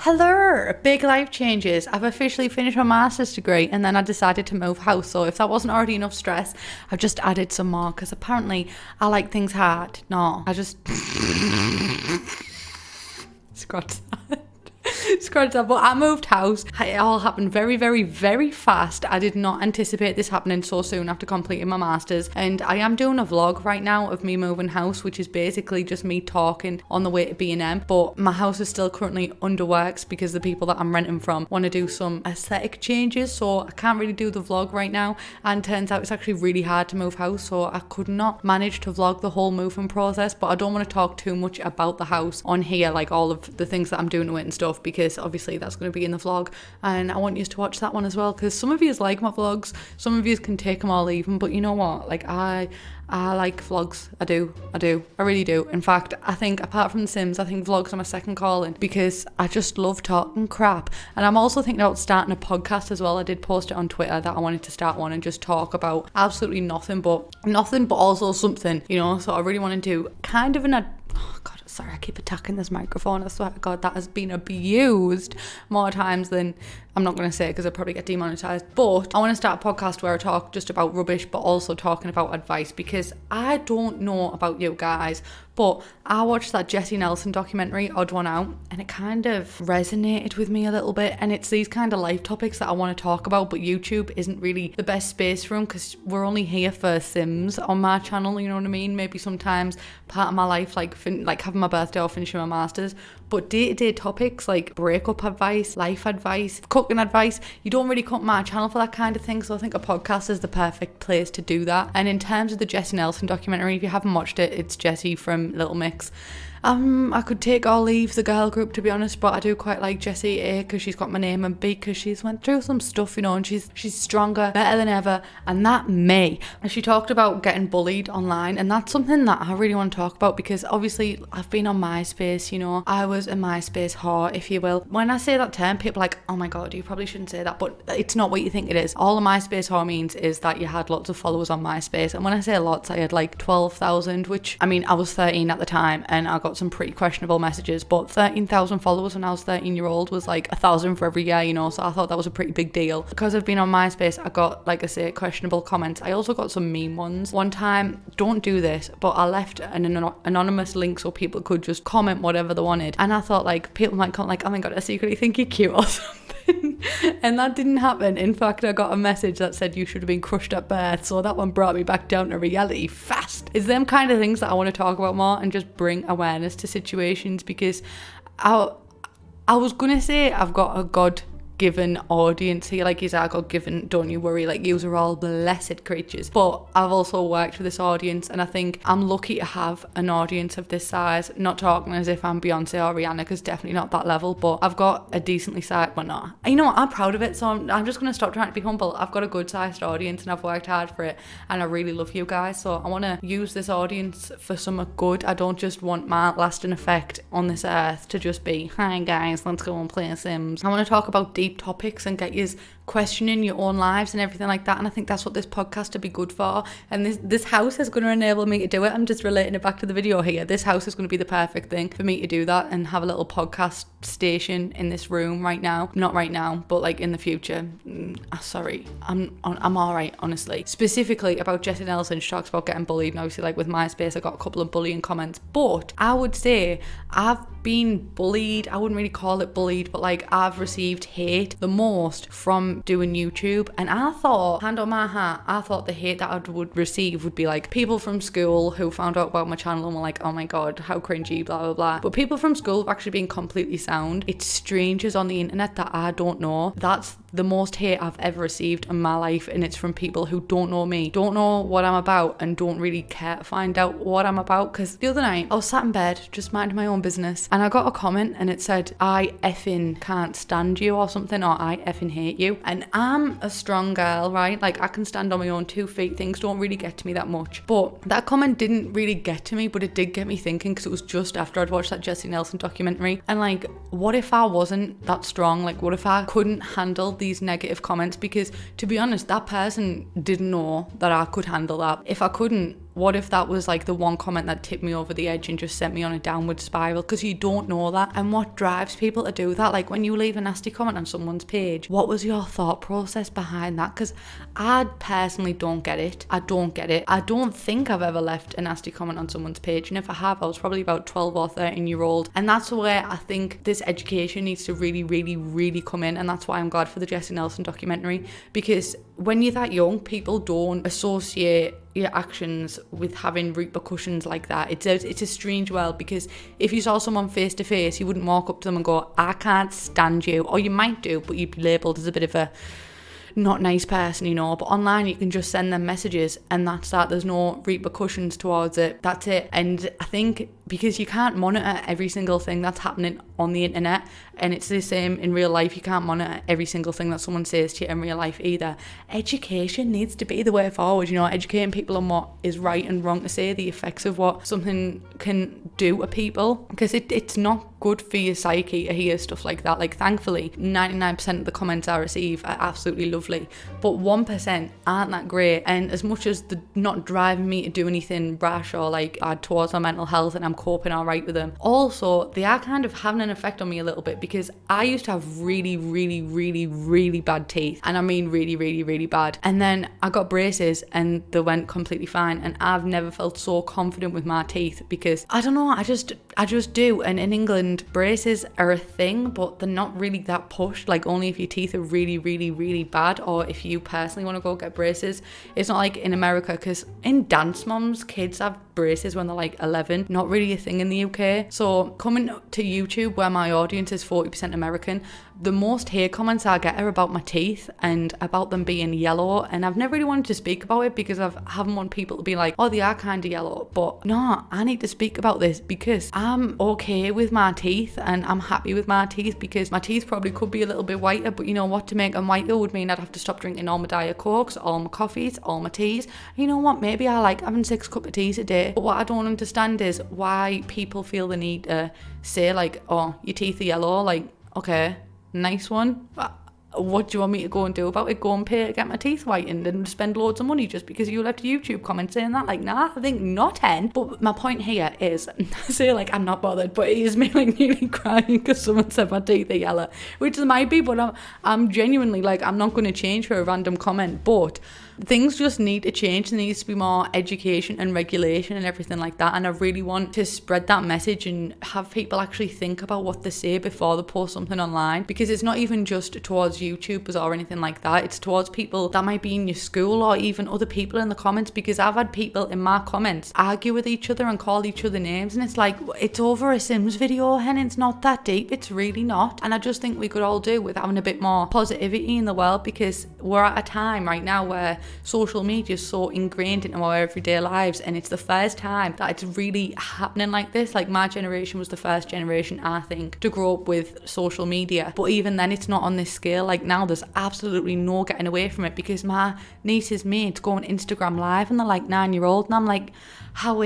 Hello, big life changes. I've officially finished my master's degree and then I decided to move house. So if that wasn't already enough stress, I've just added some more because apparently I like things hard. No, I just scratch that. But I moved house. It all happened very, very, very fast. I did not anticipate this happening so soon after completing my master's. And I am doing a vlog right now of me moving house, which is basically just me talking on the way to B&M. But my house is still currently under works because the people that I'm renting from want to do some aesthetic changes. So I can't really do the vlog right now. And turns out it's actually really hard to move house. So I could not manage to vlog the whole moving process. But I don't want to talk too much about the house on here, like all of the things that I'm doing to it and stuff, because obviously that's going to be in the vlog and I want you to watch that one as well, because some of you like my vlogs, some of you can take them or leave them, but you know what, like I like vlogs. I really do. In fact, I think apart from The Sims, I think vlogs are my second calling because I just love talking crap. And I'm also thinking about starting a podcast as well. I did post it on Twitter that I wanted to start one and just talk about absolutely nothing but also something, you know. So I really want to do kind of oh god, sorry, I keep attacking this microphone. I swear to God, that has been abused more times than I'm not going to say because I'll probably get demonetized. But I want to start a podcast where I talk just about rubbish, but also talking about advice, because I don't know about you guys, but I watched that Jessie Nelson documentary, Odd One Out, and it kind of resonated with me a little bit. And it's these kind of life topics that I want to talk about, but YouTube isn't really the best space for them because we're only here for Sims on my channel, you know what I mean? Maybe sometimes part of my life, like having my birthday or finishing my master's, but day-to-day topics like breakup advice, life advice, cooking advice, you don't really come to my channel for that kind of thing. So I think a podcast is the perfect place to do that. And in terms of the Jessie Nelson documentary, if you haven't watched it, it's Jessie from Little Mix. I could take or leave the girl group, to be honest, but I do quite like Jessie, A, because she's got my name, and B, because she's went through some stuff, you know, and she's stronger, better than ever, and that me. And she talked about getting bullied online, and that's something that I really want to talk about, because obviously I've been on MySpace, you know, I was a MySpace whore, if you will. When I say that term, people are like, oh my god, you probably shouldn't say that, but it's not what you think it is. All a MySpace whore means is that you had lots of followers on MySpace, and when I say lots, I had like 12,000, which, I mean, I was 13 at the time, and I got some pretty questionable messages, but 13,000 followers when I was 13-year-old was like 1,000 for every year, you know, so I thought that was a pretty big deal. Because I've been on MySpace, I got, like I say, questionable comments. I also got some mean ones. One time, don't do this, but I left an anonymous link so people could just comment whatever they wanted, and I thought like people might comment like, oh my god, I secretly think you're cute or something. And that didn't happen. In fact, I got a message that said you should have been crushed at birth, so that one brought me back down to reality fast. It's them kind of things that I want to talk about more and just bring awareness to situations, because I was gonna say I've got a God-given audience here, like he's our God-given, don't you worry, like yous are all blessed creatures, but I've also worked with this audience, and I think I'm lucky to have an audience of this size. Not talking as if I'm Beyonce or Rihanna, because definitely not that level, but I've got a decently sized, well, no, you know what, I'm proud of it, so I'm just gonna stop trying to be humble. I've got a good sized audience and I've worked hard for it, and I really love you guys, so I want to use this audience for some good. I don't just want my lasting effect on this earth to just be, hi guys, let's go and play Sims. I want to talk about deep topics and get you questioning your own lives and everything like that, and I think that's what this podcast would be good for. And this house is going to enable me to do it. I'm just relating it back to the video here. This house is going to be the perfect thing for me to do that and have a little podcast station in this room right now. Not right now, but like in the future. Sorry, I'm all right, honestly. Specifically about Jessie Nelson, she talks about getting bullied, and obviously like with MySpace I got a couple of bullying comments, but I would say I've been bullied. I wouldn't really call it bullied, but like I've received hate the most from doing YouTube, and I thought, hand on my heart, I thought the hate that I would receive would be like people from school who found out about my channel and were like, oh my god, how cringy, blah blah blah. But people from school have actually been completely sound. It's strangers on the internet that I don't know. That's the most hate I've ever received in my life, and it's from people who don't know me, don't know what I'm about, and don't really care to find out what I'm about. Because the other night I was sat in bed just minding my own business, and I got a comment and it said, I effing can't stand you or something, or I effing hate you. And I'm a strong girl, right? Like I can stand on my own 2 feet. Things don't really get to me that much, but that comment didn't really get to me, but it did get me thinking, because it was just after I'd watched that Jessie Nelson documentary. And like, what if I wasn't that strong? Like what if I couldn't handle these negative comments? Because to be honest, that person didn't know that I could handle that. If I couldn't, what if that was like the one comment that tipped me over the edge and just sent me on a downward spiral? Because you don't know that. And what drives people to do that? Like when you leave a nasty comment on someone's page, what was your thought process behind that? Because I personally don't get it. I don't get it. I don't think I've ever left a nasty comment on someone's page. And if I have, I was probably about 12 or 13-year-old. And that's where I think this education needs to really, really, really come in. And that's why I'm glad for the Jessie Nelson documentary. Because when you're that young, people don't associate your actions with having repercussions like that. It's a strange world, because if you saw someone face to face, you wouldn't walk up to them and go, I can't stand you. Or you might do, but you'd be labelled as a bit of a not nice person, you know. But online you can just send them messages and that's that. There's no repercussions towards it. That's it. And I think because you can't monitor every single thing that's happening on the internet, and it's the same in real life, you can't monitor every single thing that someone says to you in real life either. Education needs to be the way forward, you know, educating people on what is right and wrong to say, the effects of what something can do to people, because it's not good for your psyche to hear stuff like that. Like thankfully 99% of the comments I receive are absolutely lovely, but 1% aren't that great. And as much as they're not driving me to do anything rash or like bad towards my mental health, and I'm coping all right with them, also they are kind of having an effect on me a little bit, because I used to have really, really, really, really bad teeth, and I mean really, really, really bad. And then I got braces and they went completely fine, and I've never felt so confident with my teeth, because I don't know, I just do. And in England, braces are a thing, but they're not really that pushed. Like only if your teeth are really, really, really bad, or if you personally want to go get braces. It's not like in America, because in dance moms, kids have braces when they're like 11. Not really a thing in the UK. So coming to YouTube, where my audience is 40% American, the most hate comments I get are about my teeth and about them being yellow, and I've never really wanted to speak about it because I haven't want people to be like, oh, they are kind of yellow. But no, I need to speak about this because I'm okay with my teeth and I'm happy with my teeth, because my teeth probably could be a little bit whiter, but you know what, to make them whiter would mean I'd have to stop drinking all my Diet Cokes, all my coffees, all my teas. You know what, maybe I like having 6 cups of teas a day, but what I don't understand is why people feel the need to say like, oh, your teeth are yellow. Like, okay, nice one. What do you want me to go and do about it? Go and pay to get my teeth whitened and spend loads of money just because you left a YouTube comment saying that? Like, nah, I think not 10. But my point here is, I say like I'm not bothered, but it is me like nearly crying because someone said my teeth are yellow, which it might be, but I'm genuinely like, I'm not going to change for a random comment. But things just need to change. There needs to be more education and regulation and everything like that. And I really want to spread that message and have people actually think about what they say before they post something online, because it's not even just towards YouTubers or anything like that. It's towards people that might be in your school or even other people in the comments, because I've had people in my comments argue with each other and call each other names, and it's like, it's over a Sims video and it's not that deep. It's really not. And I just think we could all do with having a bit more positivity in the world, because we're at a time right now where social media is so ingrained into our everyday lives, and it's the first time that it's really happening like this. Like my generation was the first generation, I think, to grow up with social media, but even then it's not on this scale. Like now there's absolutely no getting away from it, because my niece's mates go on Instagram live and they're like 9-year-old, and I'm like, how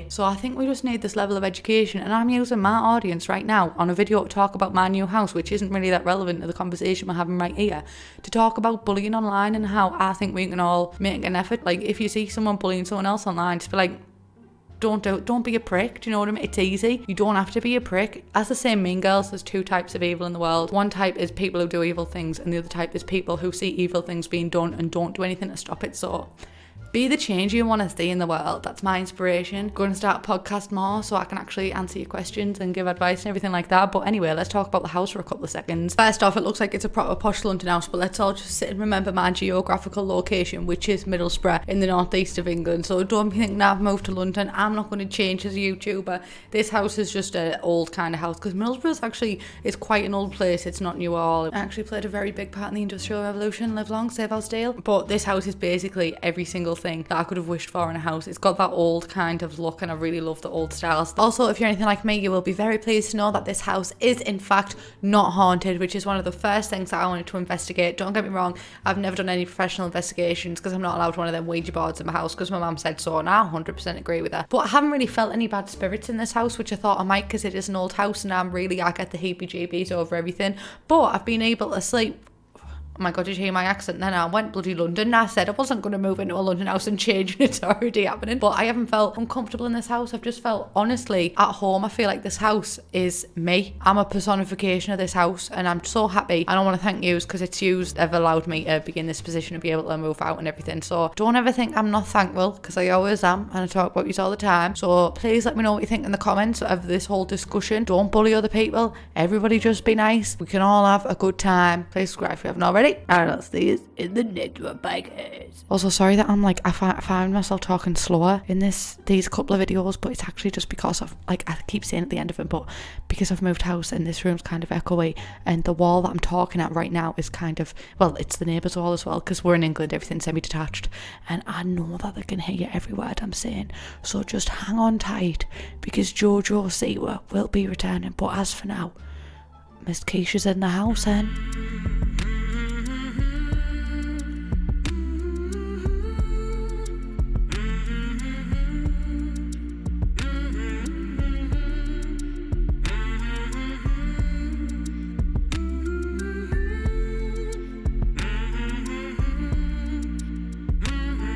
So I think we just need this level of education, and I'm using my audience right now on a video to talk about my new house, which isn't really that relevant to the conversation we're having right here, to talk about bullying online and how I think we can all make an effort. Like if you see someone bullying someone else online, just be like, don't be a prick. Do you know what I mean? It's easy. You don't have to be a prick. As the same Mean Girls, there's 2 types of evil in the world. One type is people who do evil things, and the other type is people who see evil things being done and don't do anything to stop it. So be the change you want to see in the world. That's my inspiration. Going to start a podcast more so I can actually answer your questions and give advice and everything like that. But anyway, let's talk about the house for a couple of seconds. First off, it looks like it's a proper posh London house, but let's all just sit and remember my geographical location, which is Middlesbrough in the northeast of England. So don't be thinking I've moved to London. I'm not going to change as a YouTuber. This house is just an old kind of house, because Middlesbrough actually is quite an old place. It's not new at all. It actually played a very big part in the Industrial Revolution. Live long, save our steel. But this house is basically every single thing that I could have wished for in a house. It's got that old kind of look, and I really love the old styles. Also, if you're anything like me, you will be very pleased to know that this house is in fact not haunted, which is one of the first things that I wanted to investigate. Don't get me wrong, I've never done any professional investigations because I'm not allowed one of them Ouija boards in my house because my mum said so, and I 100% agree with her. But I haven't really felt any bad spirits in this house, which I thought I might, because it is an old house and I get the heebie-jeebies over everything. But I've been able to sleep Oh my God, did you hear my accent then? I went bloody London. I said I wasn't going to move into a London house and change, and it's already happening. But I haven't felt uncomfortable in this house. I've just felt, honestly, at home. I feel like this house is me. I'm a personification of this house, and I'm so happy. I don't want to thank yous because it's yous that have allowed me to be in this position to be able to move out and everything. So don't ever think I'm not thankful, because I always am, and I talk about yous all the time. So please let me know what you think in the comments of this whole discussion. Don't bully other people. Everybody just be nice. We can all have a good time. Please subscribe if you haven't already, and I'll see you in the next one. Bye guys. Also, sorry that I'm like, I find myself talking slower in these couple of videos, but it's actually just because of, like, I keep saying at the end of it, but because I've moved house and this room's kind of echoey, and the wall that I'm talking at right now is kind of, well, it's the neighbour's wall as well, because we're in England, everything's semi-detached, and I know that they can hear every word I'm saying. So just hang on tight, because Jojo Siwa will be returning. But as for now, Miss Keisha's in the house, then.